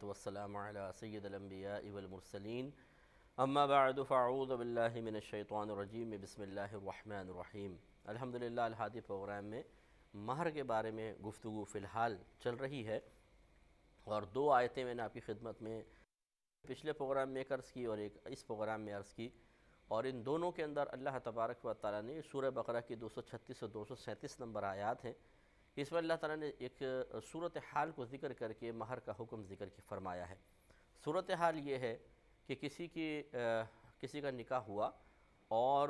والسلام على سید الانبیاء والمرسلین اما بعد فاعوذ باللہ من الشیطان الرجیم بسم اللہ الرحمن الرحیم۔ الحمدللہ الہادی پروگرام میں مہر کے بارے میں گفتگو فی الحال چل رہی ہے، اور دو آیتیں میں نے آپ کی خدمت میں پچھلے پروگرام میں عرض کی اور ایک اس پروگرام میں عرض کی، اور ان دونوں کے اندر اللہ تبارک و تعالیٰ نے سورہ بقرہ کی 236 اور 237 نمبر آیات ہیں، اس میں اللہ تعالیٰ نے ایک صورتحال کو ذکر کر کے مہر کا حکم ذکر کے فرمایا ہے۔ صورتحال یہ ہے کہ کسی کا نکاح ہوا اور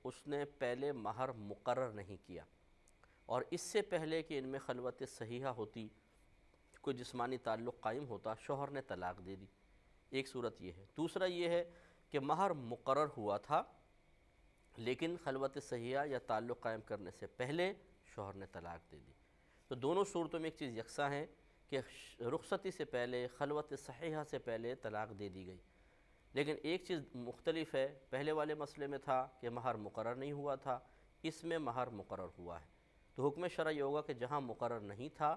اس نے پہلے مہر مقرر نہیں کیا، اور اس سے پہلے کہ ان میں خلوت صحیحہ ہوتی، کوئی جسمانی تعلق قائم ہوتا، شوہر نے طلاق دے دی، ایک صورت یہ ہے۔ دوسرا یہ ہے کہ مہر مقرر ہوا تھا لیکن خلوت صحیحہ یا تعلق قائم کرنے سے پہلے شوہر نے طلاق دے دی۔ تو دونوں صورتوں میں ایک چیز یکساں ہے کہ رخصتی سے پہلے، خلوت صحیحہ سے پہلے طلاق دے دی گئی، لیکن ایک چیز مختلف ہے۔ پہلے والے مسئلے میں تھا کہ مہر مقرر نہیں ہوا تھا، اس میں مہر مقرر ہوا ہے، تو حکم شرع یہ ہوگا کہ جہاں مقرر نہیں تھا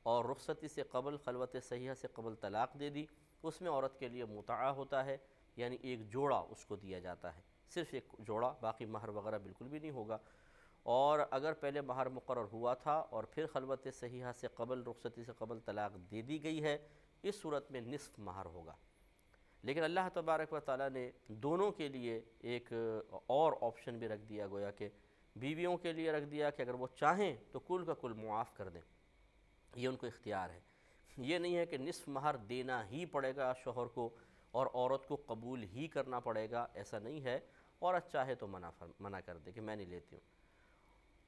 اور رخصتی سے قبل، خلوت صحیحہ سے قبل طلاق دے دی، اس میں عورت کے لیے متعہ ہوتا ہے، یعنی ایک جوڑا اس کو دیا جاتا ہے، صرف ایک جوڑا، باقی مہر وغیرہ بالکل بھی نہیں ہوگا۔ اور اگر پہلے مہر مقرر ہوا تھا اور پھر خلوت صحیحہ سے قبل، رخصتی سے قبل طلاق دے دی گئی ہے، اس صورت میں نصف مہر ہوگا۔ لیکن اللہ تبارک و تعالیٰ نے دونوں کے لیے ایک اور آپشن بھی رکھ دیا، گویا کہ بیویوں کے لیے رکھ دیا کہ اگر وہ چاہیں تو کل کا کل معاف کر دیں، یہ ان کو اختیار ہے۔ یہ نہیں ہے کہ نصف مہر دینا ہی پڑے گا شوہر کو اور عورت کو قبول ہی کرنا پڑے گا، ایسا نہیں ہے، عورت چاہے تو منع کر دے کہ میں نہیں لیتی ہوں۔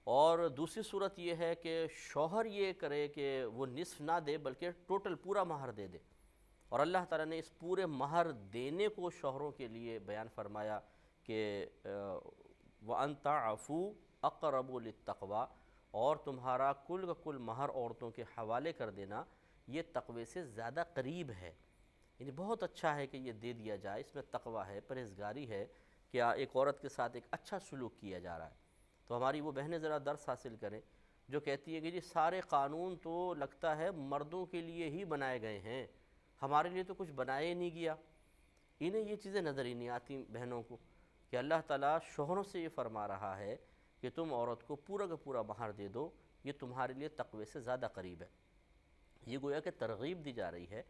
اور دوسری صورت یہ ہے کہ شوہر یہ کرے کہ وہ نصف نہ دے بلکہ ٹوٹل پورا مہر دے دے، اور اللہ تعالیٰ نے اس پورے مہر دینے کو شوہروں کے لیے بیان فرمایا کہ وَأَن تَعْفُوا أَقْرَبُ لِلتَّقْوَىٰ، اور تمہارا کل کا کل مہر عورتوں کے حوالے کر دینا یہ تقوی سے زیادہ قریب ہے، یعنی بہت اچھا ہے کہ یہ دے دیا جائے، اس میں تقوی ہے، پرہیزگاری ہے کہ ایک عورت کے ساتھ ایک اچھا سلوک کیا جا رہا ہے۔ تو ہماری وہ بہنیں ذرا درس حاصل کریں جو کہتی ہیں کہ جی سارے قانون تو لگتا ہے مردوں کے لیے ہی بنائے گئے ہیں، ہمارے لیے تو کچھ بنایا ہی نہیں گیا۔ انہیں یہ چیزیں نظر ہی نہیں آتی بہنوں کو کہ اللہ تعالیٰ شوہروں سے یہ فرما رہا ہے کہ تم عورت کو پورا کا پورا مہر دے دو، یہ تمہارے لیے تقوی سے زیادہ قریب ہے۔ یہ گویا کہ ترغیب دی جا رہی ہے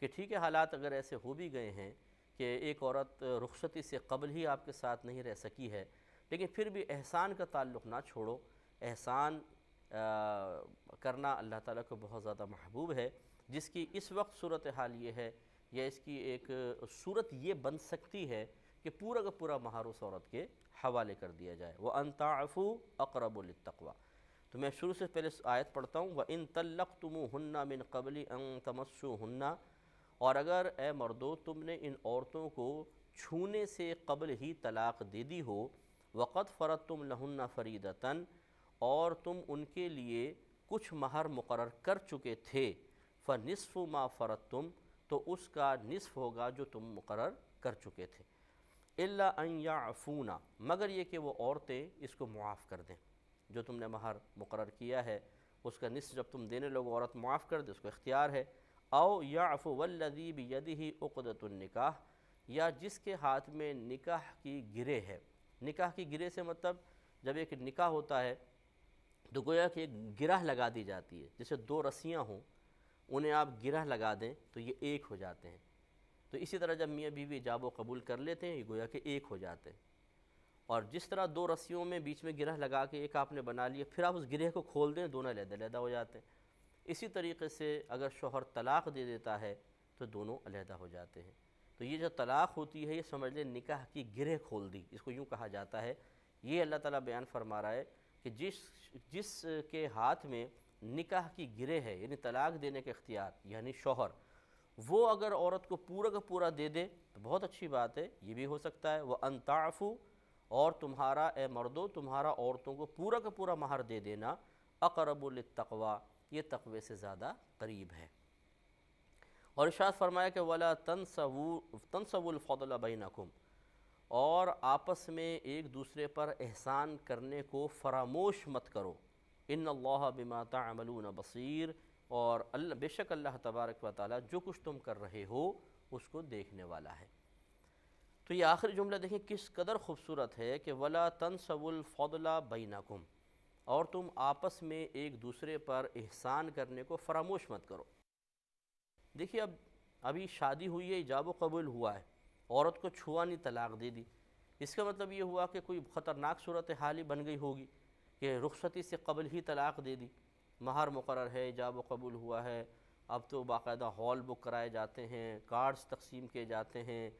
کہ ٹھیک ہے، حالات اگر ایسے ہو بھی گئے ہیں کہ ایک عورت رخصتی سے قبل ہی آپ کے ساتھ نہیں رہ سکی ہے، لیکن پھر بھی احسان کا تعلق نہ چھوڑو، احسان کرنا اللہ تعالیٰ کو بہت زیادہ محبوب ہے، جس کی اس وقت صورتحال یہ ہے، یا اس کی ایک صورت یہ بن سکتی ہے کہ پورا کا پورا مہر اس عورت کے حوالے کر دیا جائے۔ وَأَن تَعْفُوا أَقْرَبُ لِلتَّقْوَىٰ۔ تو میں شروع سے پہلے آیت پڑھتا ہوں، وَإِن طَلَّقْتُمُوهُنَّ مِن قَبْلِ أَن تَمَسُّوهُنَّ، اور اگر اے مردو تم نے ان عورتوں کو چھونے سے قبل ہی طلاق دے دی ہو، وَقَدْ فَرَضْتُمْ لَهُنَّ فَرِيضَةً، اور تم ان کے لیے کچھ مہر مقرر کر چکے تھے، فَنِصْفُ مَا فَرَضْتُمْ، تو اس کا نصف ہوگا جو تم مقرر کر چکے تھے، إِلَّا أَن يَعْفُونَ، مگر یہ کہ وہ عورتیں اس کو معاف کر دیں، جو تم نے مہر مقرر کیا ہے اس کا نصف جب تم دینے لوگ عورت معاف کر دے، اس کو اختیار ہے۔ أَوْ يَعْفُ وَالَّذِي بِيَدِهِ عُقْدَةُ النِّكَاحِ، یا جس کے ہاتھ میں نکاح کی گرہ ہے۔ نکاح کی گرہ سے مطلب جب ایک نکاح ہوتا ہے تو گویا کہ ایک گرہ لگا دی جاتی ہے، جیسے دو رسیاں ہوں، انہیں آپ گرہ لگا دیں تو یہ ایک ہو جاتے ہیں۔ تو اسی طرح جب میاں بیوی ایجاب و قبول کر لیتے ہیں، یہ گویا کہ ایک ہو جاتے ہیں، اور جس طرح دو رسیوں میں بیچ میں گرہ لگا کے ایک آپ نے بنا لیا، پھر آپ اس گرہ کو کھول دیں، دونوں علیحدہ علیحدہ ہو جاتے ہیں۔ اسی طریقے سے اگر شوہر طلاق دے دیتا ہے تو دونوں علیحدہ ہو جاتے ہیں۔ تو یہ جو طلاق ہوتی ہے، یہ سمجھ لیں نکاح کی گرہ کھول دی، اس کو یوں کہا جاتا ہے۔ یہ اللہ تعالیٰ بیان فرما رہا ہے کہ جس کے ہاتھ میں نکاح کی گرہ ہے، یعنی طلاق دینے کا اختیار، یعنی شوہر، وہ اگر عورت کو پورا کا پورا دے دے تو بہت اچھی بات ہے، یہ بھی ہو سکتا ہے۔ وَأَن تَعْفُوا، اور تمہارا اے مردو تمہارا عورتوں کو پورا کا پورا مہر دے دینا، أَقْرَبُ لِلتَّقْوَىٰ، یہ تقوی سے زیادہ قریب ہے۔ اور ارشاد فرمایا کہ وَلَا تَنْسَوُا الْفَضْلَ بَيْنَكُمْ، اور آپس میں ایک دوسرے پر احسان کرنے کو فراموش مت کرو۔ إِنَّ اللَّهَ بِمَا تَعْمَلُونَ بَصِيرٌ، اور اللہ بے شک اللہ تبارک و تعالیٰ جو کچھ تم کر رہے ہو اس کو دیکھنے والا ہے۔ تو یہ آخری جملہ دیکھیں کس قدر خوبصورت ہے کہ وَلَا تَنْسَوُا الْفَضْلَ بَيْنَكُمْ، اور تم آپس میں ایک دوسرے پر احسان کرنے کو فراموش مت کرو۔ دیکھیے ابھی شادی ہوئی ہے، ایجاب و قبول ہوا ہے، عورت کو چھوا نہیں طلاق دے دی، اس کا مطلب یہ ہوا کہ کوئی خطرناک صورتحال ہی بن گئی ہوگی کہ رخصتی سے قبل ہی طلاق دے دی۔ مہر مقرر ہے، ایجاب و قبول ہوا ہے، اب تو باقاعدہ ہال بک کرائے جاتے ہیں، کارڈز تقسیم کیے جاتے ہیں،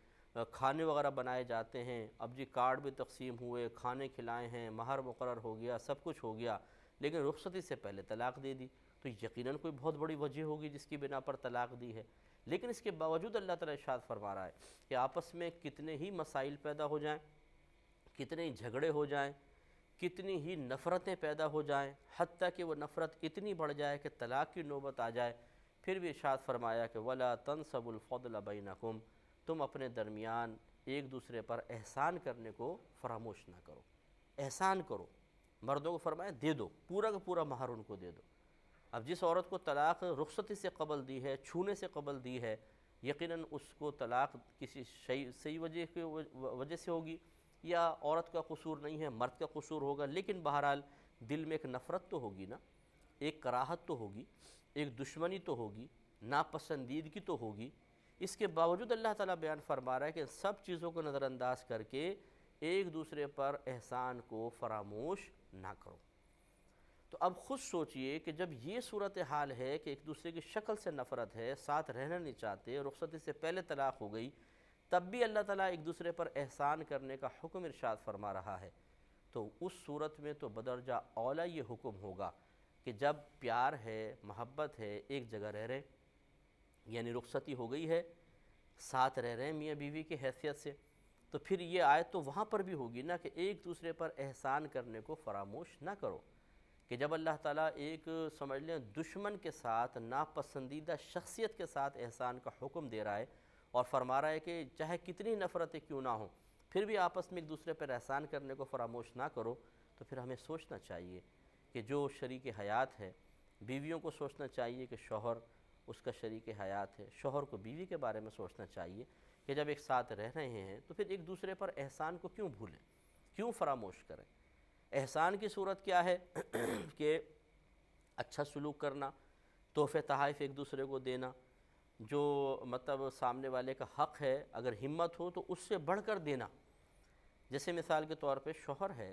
کھانے وغیرہ بنائے جاتے ہیں، اب جی کارڈ بھی تقسیم ہوئے، کھانے کھلائے ہیں، مہر مقرر ہو گیا، سب کچھ ہو گیا، لیکن رخصتی سے پہلے طلاق دے دی، تو یقیناً کوئی بہت بڑی وجہ ہوگی جس کی بنا پر طلاق دی ہے۔ لیکن اس کے باوجود اللہ تعالیٰ ارشاد فرما رہا ہے کہ آپس میں کتنے ہی مسائل پیدا ہو جائیں، کتنے ہی جھگڑے ہو جائیں، کتنی ہی نفرتیں پیدا ہو جائیں، حتیٰ کہ وہ نفرت اتنی بڑھ جائے کہ طلاق کی نوبت آ جائے، پھر بھی ارشاد فرمایا کہ وَلَا تَنْسَبُوا الْفَضْلَ بَيْنَكُمْ، تم اپنے درمیان ایک دوسرے پر احسان کرنے کو فراموش نہ کرو۔ احسان کرو، مردوں کو فرمایا دے دو، پورا کا پورا مہر ان کو دے دو۔ اب جس عورت کو طلاق رخصتی سے قبل دی ہے، چھونے سے قبل دی ہے، یقیناً اس کو طلاق کسی صحیح وجہ سے ہوگی، یا عورت کا قصور نہیں ہے، مرد کا قصور ہوگا، لیکن بہرحال دل میں ایک نفرت تو ہوگی نا، ایک کراہت تو ہوگی، ایک دشمنی تو ہوگی، ناپسندیدگی تو ہوگی۔ اس کے باوجود اللہ تعالیٰ بیان فرما رہا ہے کہ سب چیزوں کو نظر انداز کر کے ایک دوسرے پر احسان کو فراموش نہ کرو۔ تو اب خود سوچئے کہ جب یہ صورتحال ہے کہ ایک دوسرے کی شکل سے نفرت ہے، ساتھ رہنا نہیں چاہتے، رخصتی سے پہلے طلاق ہو گئی، تب بھی اللہ تعالیٰ ایک دوسرے پر احسان کرنے کا حکم ارشاد فرما رہا ہے، تو اس صورت میں تو بدرجہ اولیٰ یہ حکم ہوگا کہ جب پیار ہے، محبت ہے، ایک جگہ رہ رہے، یعنی رخصتی ہو گئی ہے، ساتھ رہ رہے ہیں میاں بیوی کی حیثیت سے، تو پھر یہ آیت تو وہاں پر بھی ہوگی نا کہ ایک دوسرے پر احسان کرنے کو فراموش نہ کرو۔ کہ جب اللہ تعالیٰ ایک سمجھ لیں دشمن کے ساتھ، ناپسندیدہ شخصیت کے ساتھ احسان کا حکم دے رہا ہے اور فرما رہا ہے کہ چاہے کتنی نفرتیں کیوں نہ ہوں، پھر بھی آپس میں ایک دوسرے پر احسان کرنے کو فراموش نہ کرو، تو پھر ہمیں سوچنا چاہیے کہ جو شریک حیات ہے، بیویوں کو سوچنا چاہیے کہ شوہر اس کا شریک حیات ہے، شوہر کو بیوی کے بارے میں سوچنا چاہیے کہ جب ایک ساتھ رہ رہے ہیں تو پھر ایک دوسرے پر احسان کو کیوں بھولیں، کیوں فراموش کریں۔ احسان کی صورت کیا ہے کہ اچھا سلوک کرنا، تحفے تحائف ایک دوسرے کو دینا، جو مطلب سامنے والے کا حق ہے اگر ہمت ہو تو اس سے بڑھ کر دینا۔ جیسے مثال کے طور پہ شوہر ہے،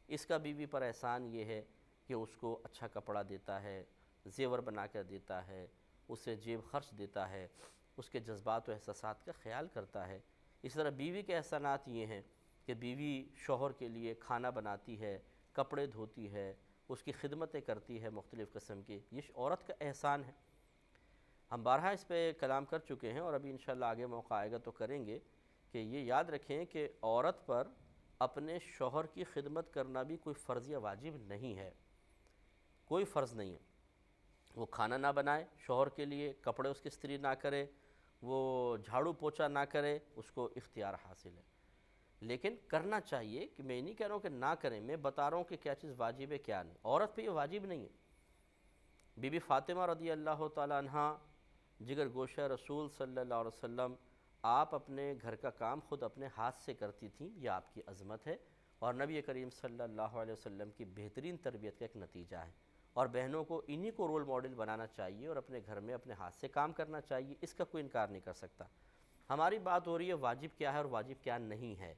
اس کا بیوی پر احسان یہ ہے کہ اس کو اچھا کپڑا دیتا ہے، زیور بنا کر دیتا ہے، اسے جیب خرچ دیتا ہے، اس کے جذبات و احساسات کا خیال کرتا ہے۔ اس طرح بیوی کے احسانات یہ ہیں کہ بیوی شوہر کے لیے کھانا بناتی ہے، کپڑے دھوتی ہے، اس کی خدمتیں کرتی ہے مختلف قسم کی، یہ عورت کا احسان ہے۔ ہم بارہا اس پہ کلام کر چکے ہیں اور ابھی انشاءاللہ آگے موقع آئے گا تو کریں گے کہ یہ یاد رکھیں کہ عورت پر اپنے شوہر کی خدمت کرنا بھی کوئی فرض یا واجب نہیں ہے، کوئی فرض نہیں ہے۔ وہ کھانا نہ بنائے شوہر کے لیے، کپڑے اس کی استری نہ کرے، وہ جھاڑو پوچھا نہ کرے، اس کو اختیار حاصل ہے، لیکن کرنا چاہیے۔ کہ میں نہیں کہہ رہا ہوں کہ نہ کریں، میں بتا رہا ہوں کہ کیا چیز واجب ہے کیا نہیں۔ عورت پہ یہ واجب نہیں ہے۔ بی بی فاطمہ رضی اللہ تعالیٰ عنہ جگر گوشہ رسول صلی اللہ علیہ وسلم، آپ اپنے گھر کا کام خود اپنے ہاتھ سے کرتی تھیں، یہ آپ کی عظمت ہے اور نبی کریم صلی اللہ علیہ وسلم کی بہترین تربیت کا ایک نتیجہ ہے، اور بہنوں کو انہی کو رول ماڈل بنانا چاہیے اور اپنے گھر میں اپنے ہاتھ سے کام کرنا چاہیے، اس کا کوئی انکار نہیں کر سکتا۔ ہماری بات ہو رہی ہے واجب کیا ہے اور واجب کیا نہیں ہے۔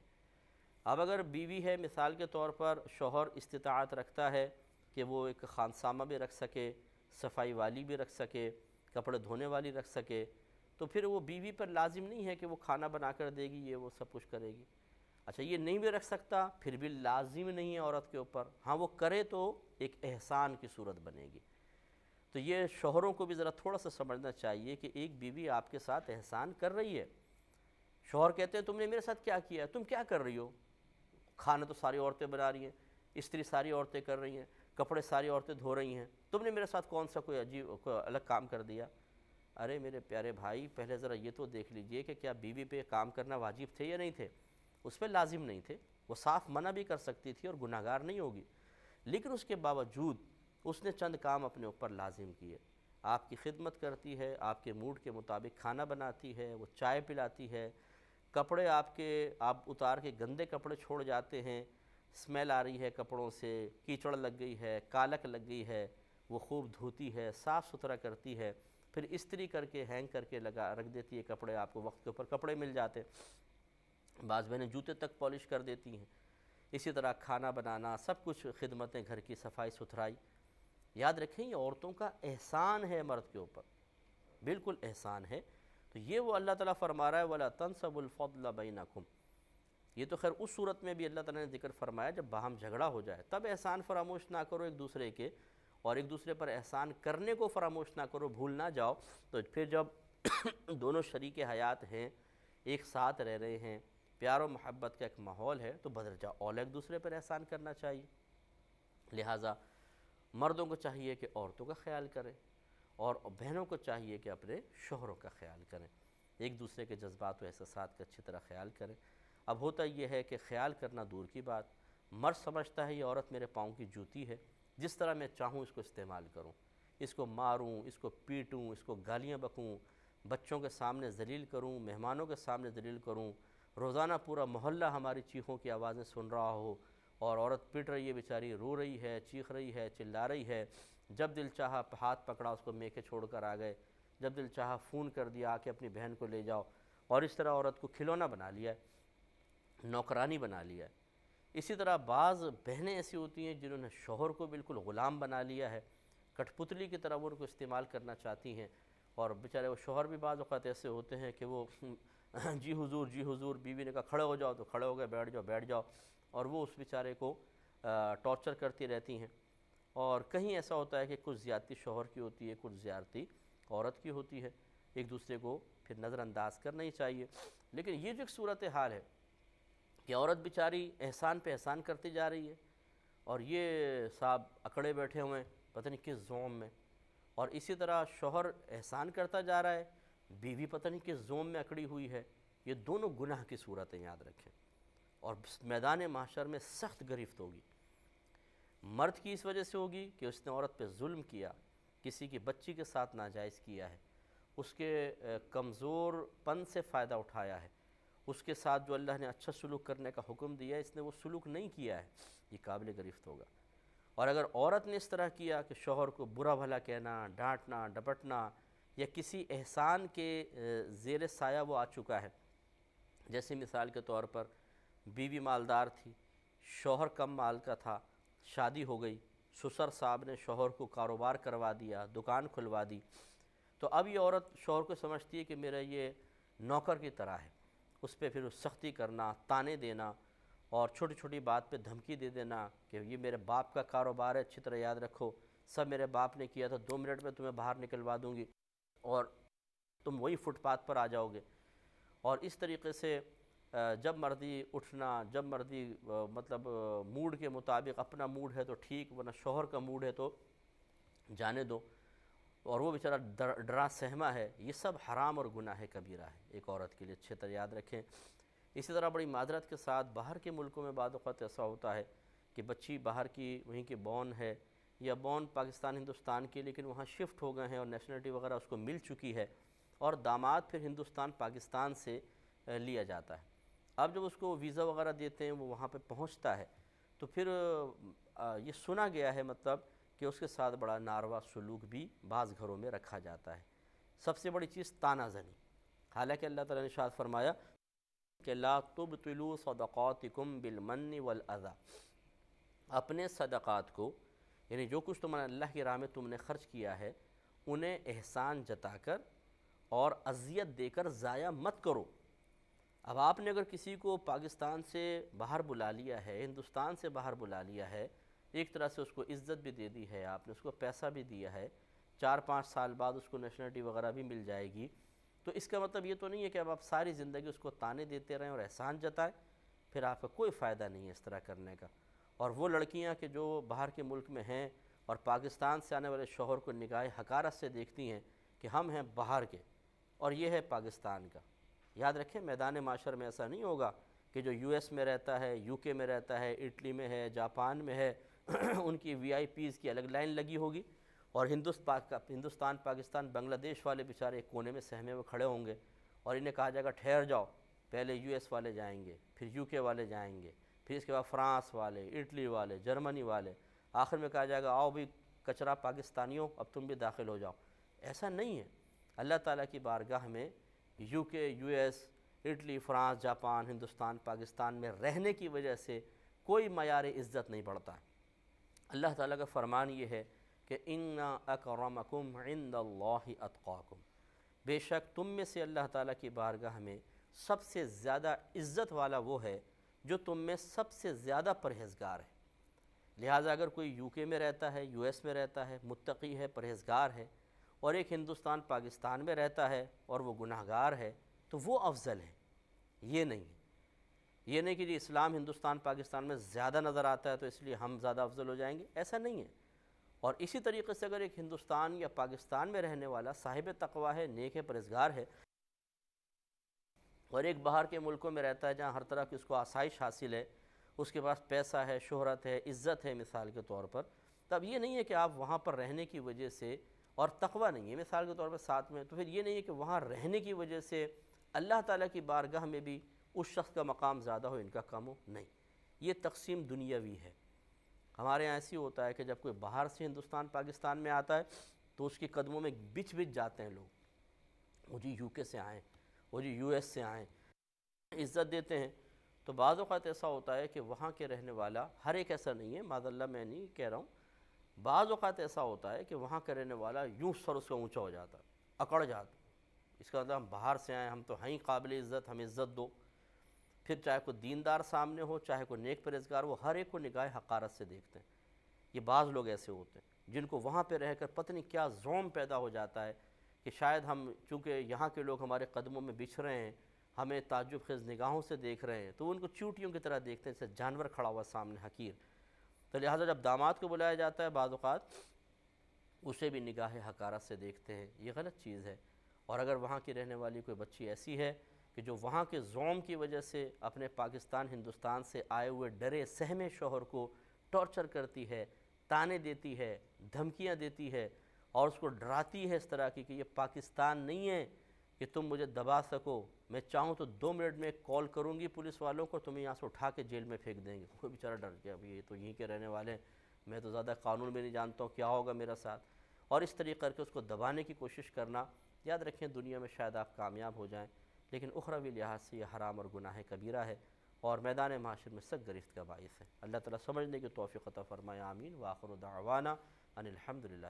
اب اگر بیوی ہے، مثال کے طور پر شوہر استطاعت رکھتا ہے کہ وہ ایک خانسامہ بھی رکھ سکے، صفائی والی بھی رکھ سکے، کپڑے دھونے والی رکھ سکے، تو پھر وہ بیوی پر لازم نہیں ہے کہ وہ کھانا بنا کر دے گی، یہ وہ سب کچھ کرے گی۔ اچھا یہ نہیں بھی رکھ سکتا، پھر بھی لازم نہیں ہے عورت کے اوپر، ہاں وہ کرے تو ایک احسان کی صورت بنے گی۔ تو یہ شوہروں کو بھی ذرا تھوڑا سا سمجھنا چاہیے کہ ایک بیوی آپ کے ساتھ احسان کر رہی ہے۔ شوہر کہتے ہیں تم نے میرے ساتھ کیا کیا ہے، تم کیا کر رہی ہو؟ کھانا تو ساری عورتیں بنا رہی ہیں، استری ساری عورتیں کر رہی ہیں، کپڑے ساری عورتیں دھو رہی ہیں، تم نے میرے ساتھ کون سا کوئی عجیب کوئی الگ کام کر دیا؟ ارے میرے پیارے بھائی، پہلے ذرا یہ تو دیکھ لیجئے کہ کیا بیوی پہ کام کرنا واجب تھے یا نہیں تھے؟ اس پہ لازم نہیں تھے، وہ صاف منع بھی کر سکتی تھی اور گناہگار نہیں ہوگی، لیکن اس کے باوجود اس نے چند کام اپنے اوپر لازم کیے۔ آپ کی خدمت کرتی ہے، آپ کے موڈ کے مطابق کھانا بناتی ہے، وہ چائے پلاتی ہے، کپڑے آپ اتار کے گندے کپڑے چھوڑ جاتے ہیں، اسمیل آ رہی ہے کپڑوں سے، کیچڑ لگ گئی ہے، کالک لگ گئی ہے، وہ خوب دھوتی ہے، صاف ستھرا کرتی ہے، پھر استری کر کے ہینگ کر کے رکھ دیتی ہے کپڑے، آپ کو وقت کے اوپر کپڑے مل جاتے، بعض بہنیں جوتے تک پالش کر دیتی ہیں۔ اسی طرح کھانا بنانا، سب کچھ خدمتیں، گھر کی صفائی ستھرائی، یاد رکھیں یہ عورتوں کا احسان ہے مرد کے اوپر، بالکل احسان ہے۔ تو یہ وہ اللہ تعالیٰ فرما رہا ہے وَلَا تَنْسَبُوا الْفَضْلَ بَيْنَكُمْ۔ یہ تو خیر اس صورت میں بھی اللہ تعالیٰ نے ذکر فرمایا جب باہم جھگڑا ہو جائے، تب احسان فراموش نہ کرو ایک دوسرے کے، اور ایک دوسرے پر احسان کرنے کو فراموش نہ کرو، بھول نہ جاؤ۔ تو پھر جب دونوں شریک حیات ہیں، ایک ساتھ رہ رہے ہیں، پیار و محبت کا ایک ماحول ہے، تو بدرجہ اولا ایک دوسرے پر احسان کرنا چاہیے۔ لہٰذا مردوں کو چاہیے کہ عورتوں کا خیال کریں، اور بہنوں کو چاہیے کہ اپنے شوہروں کا خیال کریں، ایک دوسرے کے جذبات و احساسات کا اچھی طرح خیال کریں۔ اب ہوتا یہ ہے کہ خیال کرنا دور کی بات، مرد سمجھتا ہے یہ عورت میرے پاؤں کی جوتی ہے، جس طرح میں چاہوں اس کو استعمال کروں، اس کو ماروں، اس کو پیٹوں، اس کو گالیاں بکوں، بچوں کے سامنے ذلیل کروں، مہمانوں کے سامنے ذلیل کروں، روزانہ پورا محلہ ہماری چیخوں کی آوازیں سن رہا ہو، اور عورت پٹ رہی ہے بیچاری، رو رہی ہے، چیخ رہی ہے، چلا رہی ہے، جب دل چاہا ہاتھ پکڑا اس کو میکے چھوڑ کر آ گئے، جب دل چاہا فون کر دیا آ کے اپنی بہن کو لے جاؤ، اور اس طرح عورت کو کھلونا بنا لیا ہے، نوکرانی بنا لیا ہے۔ اسی طرح بعض بہنیں ایسی ہوتی ہیں جنہوں نے شوہر کو بالکل غلام بنا لیا ہے، کٹھ پتلی کی طرح وہ ان کو استعمال کرنا چاہتی ہیں، اور بیچارے وہ شوہر بھی بعض اوقات ایسے ہوتے ہیں کہ وہ جی حضور جی حضور، بیوی نے کہا کھڑے ہو جاؤ تو کھڑے ہو گئے، بیٹھ جاؤ بیٹھ جاؤ، اور وہ اس بیچارے کو ٹارچر کرتی رہتی ہیں۔ اور کہیں ایسا ہوتا ہے کہ کچھ زیادتی شوہر کی ہوتی ہے، کچھ زیادتی عورت کی ہوتی ہے، ایک دوسرے کو پھر نظر انداز کرنا ہی چاہیے۔ لیکن یہ جو ایک صورتحال ہے کہ عورت بیچاری احسان پہ احسان کرتی جا رہی ہے، اور یہ صاحب اکڑے بیٹھے ہوئے ہیں پتہ نہیں کس زوم میں، اور اسی طرح شوہر احسان کرتا جا رہا ہے، بیوی پتہ نہیں کس زوم میں اکڑی ہوئی ہے، یہ دونوں گناہ کی صورتیں یاد رکھیں، اور میدان محشر میں سخت گرفت ہوگی۔ مرد کی اس وجہ سے ہوگی کہ اس نے عورت پہ ظلم کیا، کسی کی بچی کے ساتھ ناجائز کیا ہے، اس کے کمزور پن سے فائدہ اٹھایا ہے، اس کے ساتھ جو اللہ نے اچھا سلوک کرنے کا حکم دیا ہے اس نے وہ سلوک نہیں کیا ہے، یہ قابل گرفت ہوگا۔ اور اگر عورت نے اس طرح کیا کہ شوہر کو برا بھلا کہنا، ڈانٹنا، ڈپٹنا، یا کسی احسان کے زیر سایہ وہ آ چکا ہے، جیسے مثال کے طور پر بیوی مالدار تھی، شوہر کم مال کا تھا، شادی ہو گئی، سسر صاحب نے شوہر کو کاروبار کروا دیا، دکان کھلوا دی، تو اب یہ عورت شوہر کو سمجھتی ہے کہ میرا یہ نوکر کی طرح ہے، اس پہ پھر سختی کرنا، تانے دینا، اور چھوٹی چھوٹی بات پہ دھمکی دے دینا کہ یہ میرے باپ کا کاروبار ہے، اچھی طرح یاد رکھو، سب میرے باپ نے کیا تھا، 2 منٹ میں تمہیں باہر نکلوا دوں گی اور تم وہی فٹ پاتھ پر آ جاؤ گے۔ اور اس طریقے سے جب مرضی اٹھنا، جب مرضی مطلب موڈ کے مطابق، اپنا موڈ ہے تو ٹھیک، ورنہ شوہر کا موڈ ہے تو جانے دو، اور وہ بیچارہ ڈرا سہما ہے، یہ سب حرام اور گناہ کبیرہ ہے ایک عورت کے لیے، اچھے طرح یاد رکھیں۔ اسی طرح بڑی معذرت کے ساتھ باہر کے ملکوں میں بعض اوقات ایسا ہوتا ہے کہ بچی باہر کی وہیں کی بورن ہے، یا بورن پاکستان ہندوستان کی لیکن وہاں شفٹ ہو گئے ہیں اور نیشنلٹی وغیرہ اس کو مل چکی ہے، اور داماد پھر ہندوستان پاکستان سے لیا جاتا ہے۔ اب جب اس کو ویزا وغیرہ دیتے ہیں، وہ وہاں پہ پہنچتا ہے، تو پھر یہ سنا گیا ہے مطلب کہ اس کے ساتھ بڑا ناروا سلوک بھی بعض گھروں میں رکھا جاتا ہے۔ سب سے بڑی چیز تانا زنی، حالانکہ اللہ تعالیٰ نے ارشاد فرمایا کہ لا تبطلوا صدقاتکم بالمن والاذی، اپنے صدقات کو، یعنی جو کچھ تم نے اللہ کی راہ میں تم نے خرچ کیا ہے، انہیں احسان جتا کر اور اذیت دے کر ضائع مت کرو۔ اب آپ نے اگر کسی کو پاکستان سے باہر بلا لیا ہے، ہندوستان سے باہر بلا لیا ہے، ایک طرح سے اس کو عزت بھی دے دی ہے، آپ نے اس کو پیسہ بھی دیا ہے، 4-5 سال بعد اس کو نیشنلٹی وغیرہ بھی مل جائے گی، تو اس کا مطلب یہ تو نہیں ہے کہ اب آپ ساری زندگی اس کو تانے دیتے رہیں اور احسان جتائیں، پھر آپ کا کوئی فائدہ نہیں ہے اس طرح کرنے کا۔ اور وہ لڑکیاں کہ جو باہر کے ملک میں ہیں اور پاکستان سے آنے والے شوہر کو نگاہ حقارت سے دیکھتی ہیں کہ ہم ہیں باہر کے اور یہ ہے پاکستان کا، یاد رکھیں میدان معاشر میں ایسا نہیں ہوگا کہ جو یو ایس میں رہتا ہے، یو کے میں رہتا ہے، اٹلی میں ہے، جاپان میں ہے، ان کی وی آئی پیز کی الگ لائن لگی ہوگی، اور ہندوستان پاکستان بنگلہ دیش والے بیچارے ایک کونے میں سہمے ہوئے کھڑے ہوں گے، اور انہیں کہا جائے گا ٹھہر جاؤ، پہلے یو ایس والے جائیں گے، پھر یو کے والے جائیں گے، پھر اس کے بعد فرانس والے، اٹلی والے، جرمنی والے، آخر میں کہا جائے گا آؤ بھی کچرا پاکستانیوں اب تم بھی داخل ہو جاؤ۔ ایسا نہیں ہے۔ اللہ تعالیٰ کی بارگاہ میں یو کے، U S, Italy, France, Japan, Hindustan, Pakistan میں رہنے کی وجہ سے کوئی معیار عزت نہیں بڑھتا ہے۔ اللہ تعالیٰ کا فرمان یہ ہے کہ اِنَّ أَكْرَمَكُمْ عِنْدَ اللَّهِ أَتْقَاكُمْ، بے شک تم میں سے اللہ تعالیٰ کی بارگاہ میں سب سے زیادہ عزت والا وہ ہے جو تم میں سب سے زیادہ پرہیزگار ہے۔ لہٰذا اگر کوئی یو کے میں رہتا ہے، یو ایس میں رہتا ہے، متقی ہے، پرہیزگار ہے، اور ایک ہندوستان پاکستان میں رہتا ہے اور وہ گناہگار ہے، تو وہ افضل ہے۔ یہ نہیں ہے، یہ نہیں کہ جی اسلام ہندوستان پاکستان میں زیادہ نظر آتا ہے تو اس لیے ہم زیادہ افضل ہو جائیں گے، ایسا نہیں ہے۔ اور اسی طریقے سے اگر ایک ہندوستان یا پاکستان میں رہنے والا صاحب تقویٰ ہے، نیک ہے، پرہیزگار ہے، اور ایک باہر کے ملکوں میں رہتا ہے جہاں ہر طرح کی اس کو آسائش حاصل ہے، اس کے پاس پیسہ ہے، شہرت ہے، عزت ہے مثال کے طور پر، تب یہ نہیں ہے کہ آپ وہاں پر رہنے کی وجہ سے، اور تقویٰ نہیں ہے مثال کے طور پر ساتھ میں، تو پھر یہ نہیں ہے کہ وہاں رہنے کی وجہ سے اللہ تعالیٰ کی بارگاہ میں بھی اس شخص کا مقام زیادہ ہو، ان کا کم ہو، نہیں۔ یہ تقسیم دنیاوی ہے۔ ہمارے یہاں ایسی ہوتا ہے کہ جب کوئی باہر سے ہندوستان پاکستان میں آتا ہے تو اس کے قدموں میں بچ جاتے ہیں لوگ، وہ جی یو کے سے آئیں، وہ جی یو ایس سے آئیں، عزت دیتے ہیں۔ تو بعض اوقات ایسا ہوتا ہے کہ وہاں کے رہنے والا، ہر ایک ایسا نہیں ہے، معاذ اللہ میں نہیں کہہ رہا ہوں، بعض اوقات ایسا ہوتا ہے کہ وہاں کا رہنے والا یوں سر اس کا اونچا ہو جاتا ہے، اکڑ جاتا ہے، اس کا مطلب ہم باہر سے آئے، ہم تو ہیں ہی قابل عزت، ہمیں عزت دو۔ پھر چاہے کوئی دیندار سامنے ہو، چاہے کوئی نیک پرہیزگار، وہ ہر ایک کو نگاہ حقارت سے دیکھتے ہیں۔ یہ بعض لوگ ایسے ہوتے ہیں جن کو وہاں پہ رہ کر پتہ نہیں کیا زوم پیدا ہو جاتا ہے کہ شاید ہم، چونکہ یہاں کے لوگ ہمارے قدموں میں بچھ رہے ہیں، ہمیں تعجب خیز نگاہوں سے دیکھ رہے ہیں، تو ان کو چوٹیوں کی طرح دیکھتے ہیں، جیسے جانور کھڑا ہوا سامنے حقیر۔ تو لہٰذا جب داماد کو بلایا جاتا ہے بعض اوقات اسے بھی نگاہ حقارت سے دیکھتے ہیں، یہ غلط چیز ہے۔ اور اگر وہاں کی رہنے والی کوئی بچی ایسی ہے کہ جو وہاں کے زوم کی وجہ سے اپنے پاکستان ہندوستان سے آئے ہوئے ڈرے سہمے شوہر کو ٹارچر کرتی ہے، تانے دیتی ہے، دھمکیاں دیتی ہے، اور اس کو ڈراتی ہے اس طرح کی کہ یہ پاکستان نہیں ہے کہ تم مجھے دبا سکو، میں چاہوں تو 2 منٹ میں کال کروں گی پولیس والوں کو، تمہیں یہاں سے اٹھا کے جیل میں پھینک دیں گے، کوئی بیچارہ ڈر گیا، ابھی یہ تو یہیں کے رہنے والے ہیں، میں تو زیادہ قانون میں نہیں جانتا ہوں، کیا ہوگا میرا ساتھ، اور اس طریقے کر کے اس کو دبانے کی کوشش کرنا۔ یاد رکھیں دنیا میں شاید آپ کامیاب ہو جائیں، لیکن اخروی لحاظ سے یہ حرام اور گناہ کبیرہ ہے، اور میدان معاشر میں سخت گرفت کا باعث ہے۔ اللہ تعالیٰ سمجھنے کی توفیق عطا فرمائے، آمین۔ وآخر دعوانا ان الحمد للہ۔